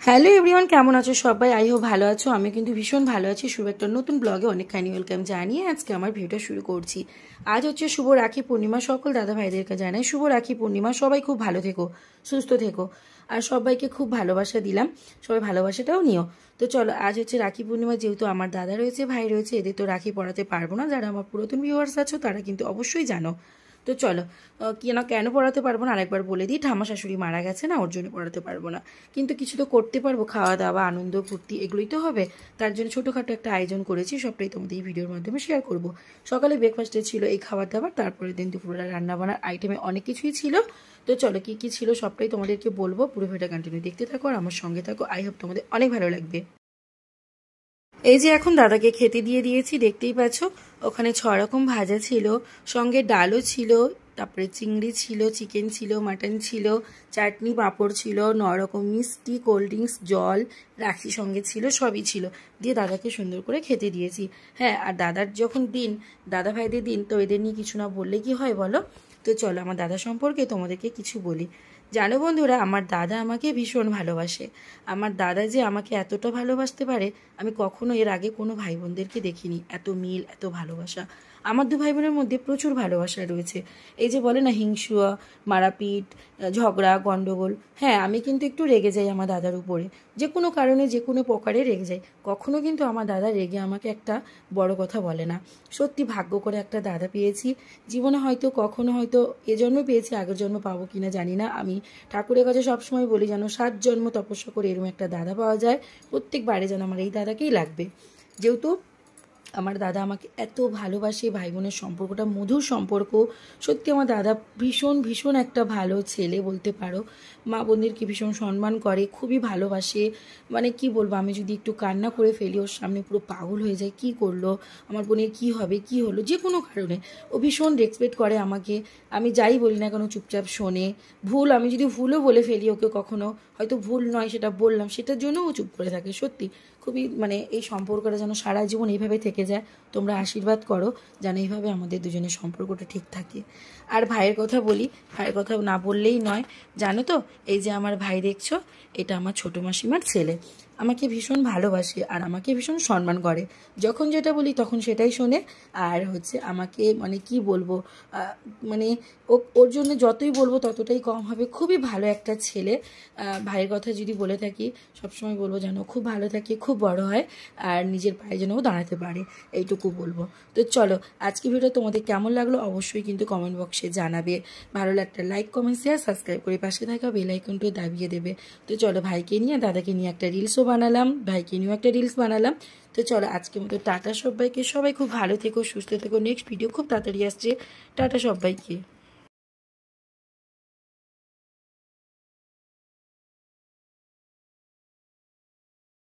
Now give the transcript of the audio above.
Hello everyone, কেমন আছো সবাই? আই হোপ ভালো আছো। আমি কিন্তু ভীষণ ভালো আছি। শুভ একটা নতুন ব্লগে অনেকখানি ওয়েলকাম জানিয়ে আজকে আমার ভিডিওটা শুরু করছি। আজ হচ্ছে শুভ রাখি পূর্ণিমা। সকল দাদা ভাইদেরকে জানাই শুভ রাখি পূর্ণিমা। সবাই খুব ভালো থেকো, সুস্থ থেকো, আর সবাইকে খুব ভালোবাসা দিলাম। সবাই ভালোবাসাটাও নিও। তো চলো, আজ হচ্ছে রাখি পূর্ণিমা। যেহেতু আমার দাদা রয়েছে, ভাই রয়েছে, এদের তো রাখি পরাতে পারবো না। যারা আমার পুরাতন ভিউয়ার্স আছো তারা কিন্তু অবশ্যই জানো। তো চলো, কেন পড়াতে পারবো না আরেকবার বলে দিই। ঠাম্মা শাশুড়ি মারা গেছে না, ওর জন্য পড়াতে পারবো না, কিন্তু কিছু তো করতে পারবো। খাওয়া দাওয়া, আনন্দ ফুর্তি এগুলোই তো হবে। তার জন্য ছোটোখাটো একটা আয়োজন করেছি, সবটাই তোমাদের এই ভিডিওর মাধ্যমে শেয়ার করব। সকালে ব্রেকফাস্টে ছিল এই খাবার দাবার, তারপরে দিন দুপুরবেলা রান্নাবান্নার আইটেমে অনেক কিছুই ছিল। তো চলো, কী কী ছিল সবটাই তোমাদেরকে বলবো। পুরো ভিডিওটা কন্টিনিউ দেখতে থাকো আর আমার সঙ্গে থাকো। আই হোপ তোমাদের অনেক ভালো লাগবে। এই যে এখন দাদাকে খেতে দিয়ে দিয়েছি, দেখতেই পাচ্ছ। ওখানে 6 রকম ভাজা ছিল, সঙ্গে ডালও ছিল, তারপরে চিংড়ি ছিল, চিকেন ছিল, মাটন ছিল, চাটনি, পাঁপড় ছিল, 9 রকম মিষ্টি, কোল্ড ড্রিঙ্কস, জল, রাখি সঙ্গে ছিল, সবই ছিল। দিয়ে দাদাকে সুন্দর করে খেতে দিয়েছি। হ্যাঁ, আর দাদার যখন দিন, দাদা ভাইদের দিন, তো এদের নিয়ে কিছু না বললে কি হয় বলো? তো চলো, আমার দাদা সম্পর্কে তোমাদেরকে কিছু বলি। জানো বন্ধুরা, আমার দাদা আমাকে ভীষণ ভালোবাসে। আমার দাদা যে আমাকে এতটা ভালোবাসতে পারে, আমি কখনো এর আগে কোনো ভাই বোনদেরকে দেখিনি। এত মিল, এত ভালোবাসা। আমার 2 ভাই বোনের মধ্যে প্রচুর ভালোবাসা রয়েছে। এই যে বলে না, হিংসুয়া, মারাপিট, ঝগড়া, গণ্ডগোল। হ্যাঁ, আমি কিন্তু একটু রেগে যাই আমার দাদার উপরে। যে কোনো কারণে, যে কোনো প্রকারে রেগে যাই। কখনো কিন্তু আমার দাদা রেগে আমাকে একটা বড় কথা বলে না। সত্যি ভাগ্য করে একটা দাদা পেয়েছি জীবনে। হয়তো কখনো, হয়তো এ জন্মে পেয়েছি, আগের জন্ম পাবো কিনা জানি না। আমি ঠাকুরের কাছে সবসময় বলি যেন 7 জন্ম তপস্যা করে এরকম একটা দাদা পাওয়া যায়। প্রত্যেকবারে যেন আমার এই দাদাকেই লাগবে। যেহেতু আমার দাদা আমাকে এত ভালোবাসে, ভাই বোনের সম্পর্কটা মধুর সম্পর্ক। সত্যি আমার দাদা ভীষণ ভীষণ একটা ভালো ছেলে বলতে পারো। মা বোনদেরকে ভীষণ সম্মান করে, খুবই ভালোবাসে। মানে কি বলবো, আমি যদি একটু কান্না করে ফেলি ওর সামনে পুরো পাগল হয়ে যায়। কি করলো আমার বোনের, কি হবে, কি হলো, যে কোনো কারণে ও ভীষণ রেসপেক্ট করে আমাকে। আমি যাই বলি না কেন চুপচাপ শোনে। আমি যদি ভুলও বলে ফেলি ওকে কখনো, হয়তো ভুল নয় সেটা বললাম, সেটার জন্য ও চুপ করে থাকে। সত্যি খুবই, মানে এই সম্পর্কটা যেন সারা জীবন এইভাবে থেকে যায়। তোমরা আশীর্বাদ করো যেন এইভাবে আমাদের দুজনের সম্পর্কটা ঠিক থাকে। আর ভাইয়ের কথা বলি, ভাইয়ের কথা না বললেই নয়। জানো তো, এই যে আমার ভাই দেখছো, এটা আমার ছোটো মাসিমার ছেলে। আমাকে ভীষণ ভালোবাসে আর আমাকে ভীষণ সম্মান করে। যখন যেটা বলি তখন সেটাই শোনে। আর হচ্ছে আমাকে, মানে কি বলবো, মানে ওর জন্য যতই বলবো ততটাই কম হবে। খুবই ভালো একটা ছেলে। ভাইয়ের কথা যদি বলে থাকি, সবসময় বলবো যেন খুব ভালো থাকে, খুব বড় হয়, আর নিজের পায়ে যেন ও দাঁড়াতে পারে, এইটুকু বলবো। তো চলো, আজকে ভিডিও তোমাদের কেমন লাগলো অবশ্যই কিন্তু কমেন্ট বক্সে জানাবে। ভালো লাগলে লাইক, কমেন্ট, শেয়ার, সাবস্ক্রাইব করে পাশে থাকা বেল আইকনটা দাবিয়ে দেবে। তো চলো, ভাইকে নিয়ে, দাদাকে নিয়ে একটা রিলসও বানালাম, ভাইকে নিয়েও একটা রিলস বানালাম। তো চলো, আজকের মতো টাটা সবাইকে। সবাই খুব ভালো থেকো, সুস্থ থেকো। নেক্সট ভিডিও খুব তাড়াতাড়ি আসছে। টাটা সবাইকে।